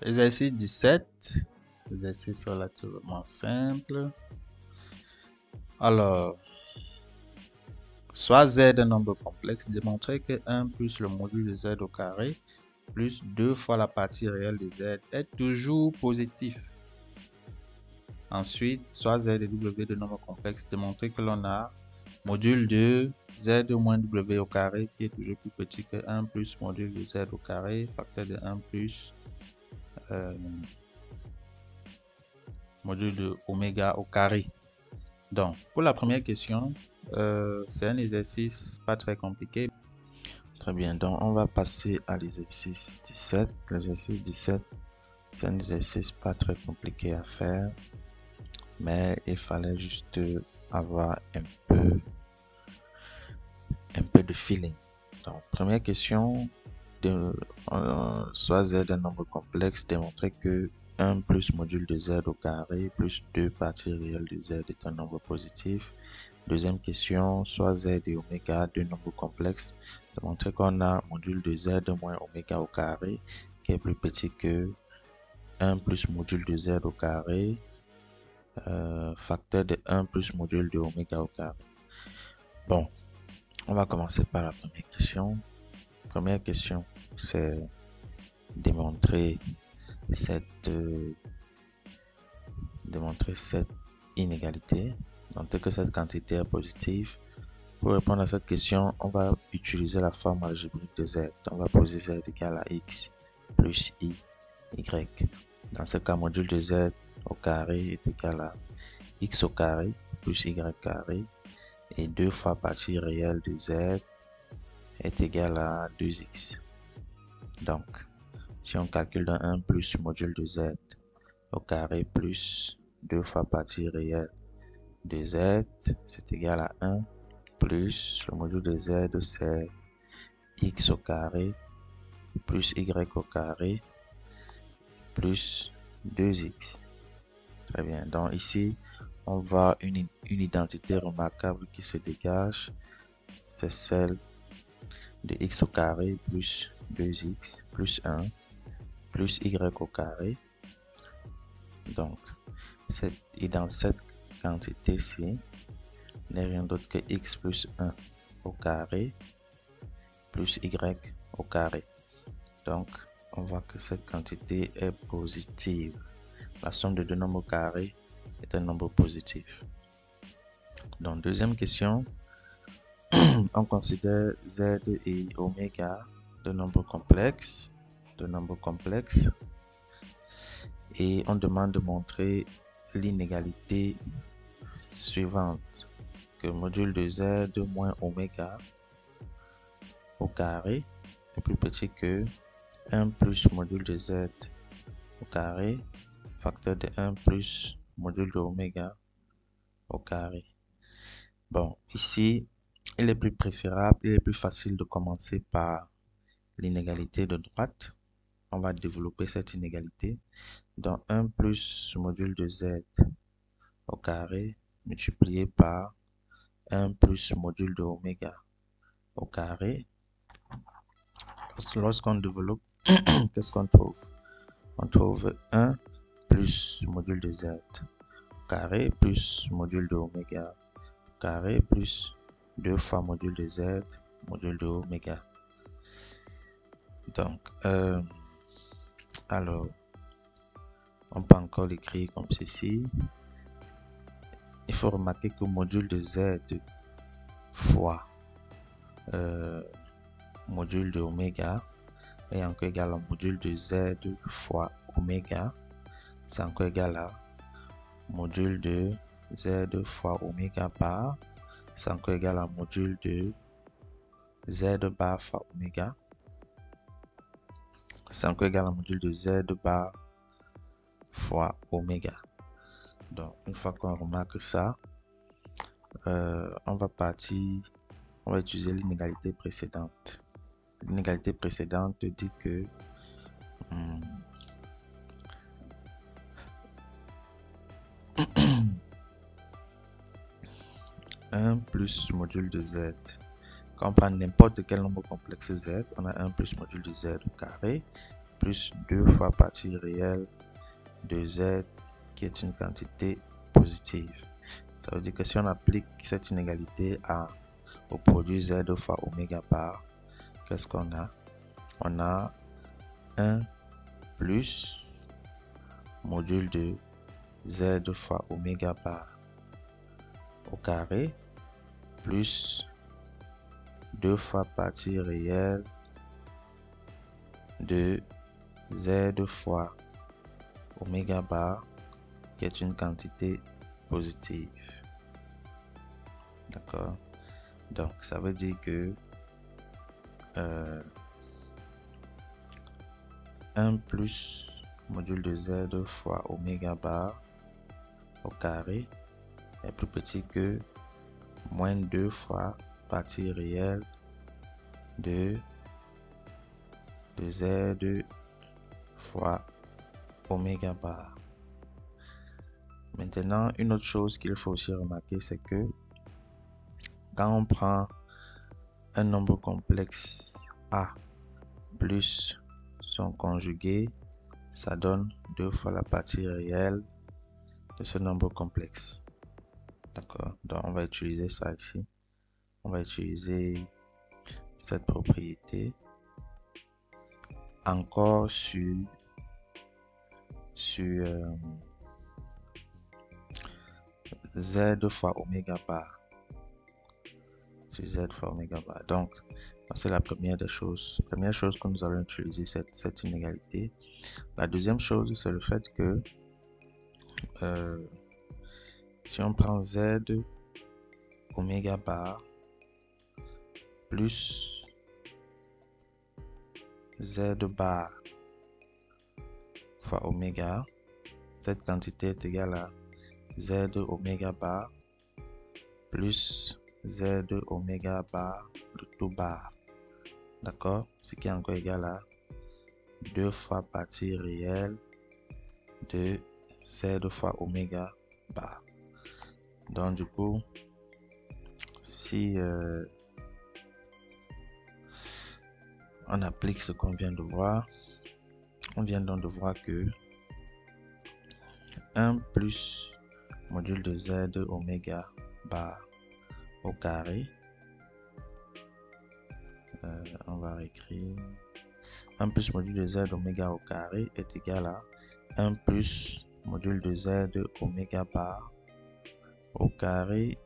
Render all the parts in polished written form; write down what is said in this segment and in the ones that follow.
Exercice 17. Exercice relativement simple. Alors, soit z un nombre complexe, démontrer que 1 plus le module de z au carré plus 2 fois la partie réelle de z est toujours positif. Ensuite, soit z et w de nombres complexes, démontrer que l'on a module de z moins w au carré qui est toujours plus petit que 1 plus module de z au carré, facteur de 1 plus module de oméga au carré. Donc, pour la première question, c'est un exercice pas très compliqué. Très bien, donc on va passer à l'exercice 17. L'exercice 17, c'est un exercice pas très compliqué à faire, mais il fallait juste avoir un peu de feeling. Donc, première question, soit z un nombre complexe, démontrer que 1 plus module de z au carré plus 2 parties réelles de z est un nombre positif. Deuxième question, soit z et oméga, deux nombres complexes, démontrer qu'on a module de z moins oméga au carré qui est plus petit que 1 plus module de z au carré, facteur de 1 plus module de oméga au carré. Bon, on va commencer par la première question. Première question, c'est démontrer cette inégalité, montrer que cette quantité est positive. Pour répondre à cette question, on va utiliser la forme algébrique de z. On va poser z égale à x plus i, y. Dans ce cas, module de z au carré est égal à x au carré plus y carré et 2 fois partie réelle de z est égal à 2x. Donc, si on calcule dans 1 plus module de z au carré plus 2 fois partie réelle de z, c'est égal à 1 plus le module de z, c'est x au carré plus y au carré plus 2x. Très bien. Donc ici, on voit une identité remarquable qui se dégage. C'est celle de x au carré plus 2x plus 1 plus y au carré. Donc, dans cette quantité-ci n'est rien d'autre que x plus 1 au carré plus y au carré. Donc, on voit que cette quantité est positive. La somme de deux nombres carrés est un nombre positif. Donc, deuxième question, on considère z et oméga de nombres complexes, et on demande de montrer l'inégalité suivante, que module de z moins oméga au carré est plus petit que 1 plus module de z au carré, facteur de 1 plus module de oméga au carré. Bon, ici, il est plus préférable, il est plus facile de commencer par l'inégalité de droite. On va développer cette inégalité. Donc, 1 plus module de z au carré multiplié par 1 plus module de oméga au carré. Lorsqu'on développe, qu'est-ce qu'on trouve? On trouve 1 plus module de z au carré plus module de oméga au carré plus 2 fois module de z module de oméga. Donc, alors, on peut encore l'écrire comme ceci. Il faut remarquer que module de z fois module de oméga est encore égal à module de z fois oméga. C'est encore égal à module de z fois oméga bar. C'est encore égal à module de z bar fois oméga. C'est encore égal à module de z bar fois oméga. Donc, une fois qu'on remarque ça, on va utiliser l'inégalité précédente. L'inégalité précédente dit que 1 plus module de z. Quand on prend n'importe quel nombre complexe z, on a 1 plus module de z au carré plus 2 fois partie réelle de z qui est une quantité positive. Ça veut dire que si on applique cette inégalité au produit z fois oméga bar, qu'est-ce qu'on a? On a 1 plus module de z fois oméga bar au carré plus 2 fois partie réelle de z fois oméga bar qui est une quantité positive. D'accord? Donc, ça veut dire que 1 plus module de z fois oméga bar au carré est plus petit que moins 2 fois partie réelle de z fois oméga bar. Maintenant, une autre chose qu'il faut aussi remarquer, c'est que quand on prend un nombre complexe A plus son conjugué, ça donne 2 fois la partie réelle de ce nombre complexe. D'accord? Donc, on va utiliser ça ici. On va utiliser cette propriété encore sur z fois oméga bar. Sur z fois oméga bar. Donc, c'est la première des choses. Première chose que nous allons utiliser, cette inégalité. La deuxième chose, c'est le fait que si on prend z oméga bar plus z bar fois oméga, cette quantité est égale à z oméga bar plus z oméga bar de tout bar. D'accord? Ce qui est encore égal à 2 fois partie réelle de z fois oméga bar. Donc du coup, si on applique ce qu'on vient de voir, on vient donc de voir que 1 plus module de z oméga bar au carré, on va réécrire 1 plus module de z oméga au carré est égal à 1 plus module de z oméga bar au carré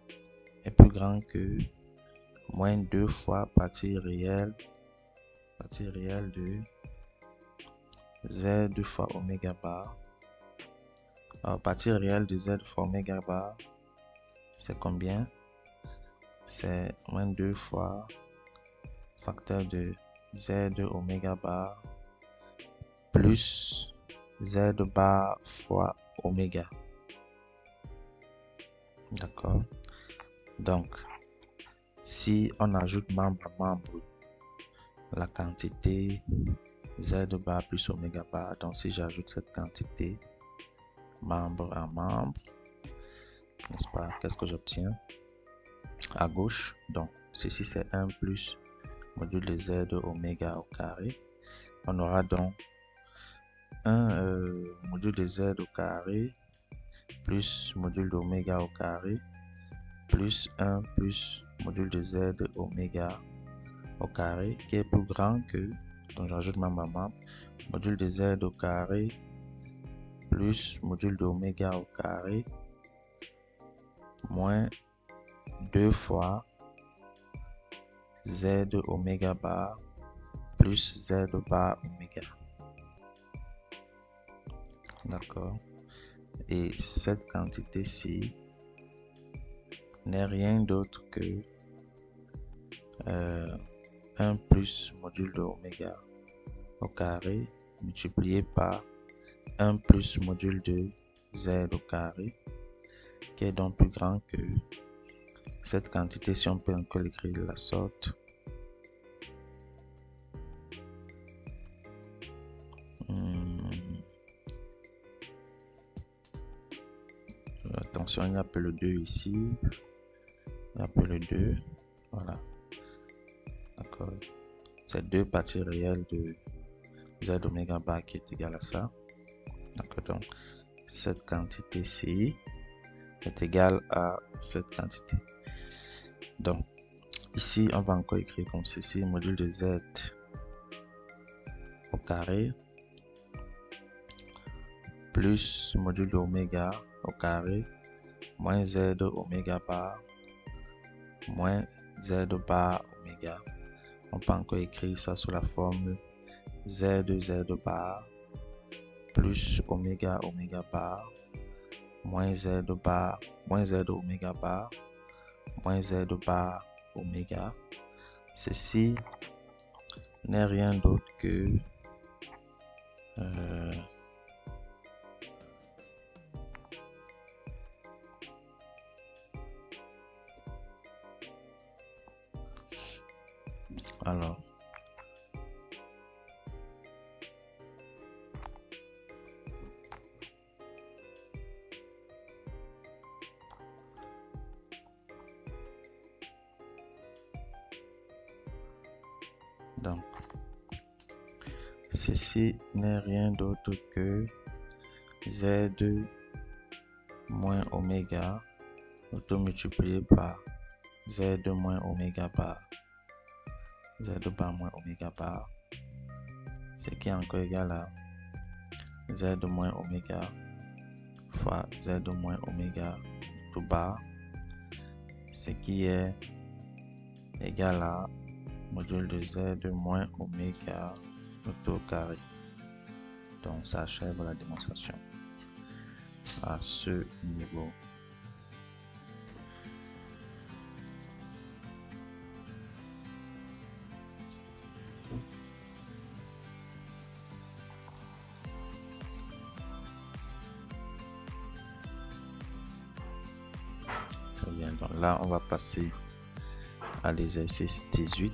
est plus grand que moins 2 fois partie réelle de z fois oméga bar. Alors, partie réelle de z fois oméga bar, c'est combien? C'est moins 2 fois facteur de z oméga bar plus z bar fois oméga. D'accord? Donc, si on ajoute membre à membre la quantité z bar plus oméga bar, donc si j'ajoute cette quantité membre à membre, n'est-ce pas, qu'est-ce que j'obtiens à gauche? Donc, ceci c'est 1 plus module de z oméga au carré. On aura donc un module de z au carré plus module d'oméga au carré plus 1 plus module de z oméga au carré qui est plus grand que, donc j'ajoute membre à membre, module de z au carré plus module d'oméga au carré moins 2 fois z oméga bar plus z bar oméga. D'accord? Et cette quantité-ci n'est rien d'autre que 1 plus module de oméga au carré multiplié par 1 plus module de z au carré qui est donc plus grand que cette quantité, si on peut encore l'écrire de la sorte. Attention, il n'y a pas le 2 ici. Il n'y a pas le 2. Voilà. D'accord. C'est 2 parties réelles de Z oméga bar qui est égal à ça. Donc, cette quantité-ci est égale à cette quantité. Donc, ici, on va encore écrire comme ceci, module de Z au carré plus module de oméga au carré moins Z oméga bar moins Z bar oméga. On peut encore écrire ça sous la formule Z bar plus oméga oméga bar moins Z bar moins Z oméga bar moins Z bar oméga. Ceci n'est rien d'autre que alors donc ceci n'est rien d'autre que Z moins oméga auto-multiplié par Z moins oméga bar. Z bar moins oméga bar, ce qui est encore égal à Z moins oméga fois Z moins oméga tout bar, ce qui est égal à module de Z moins oméga au carré. Donc ça achève la démonstration à ce niveau. Très bien, donc là on va passer à l'exercice 18.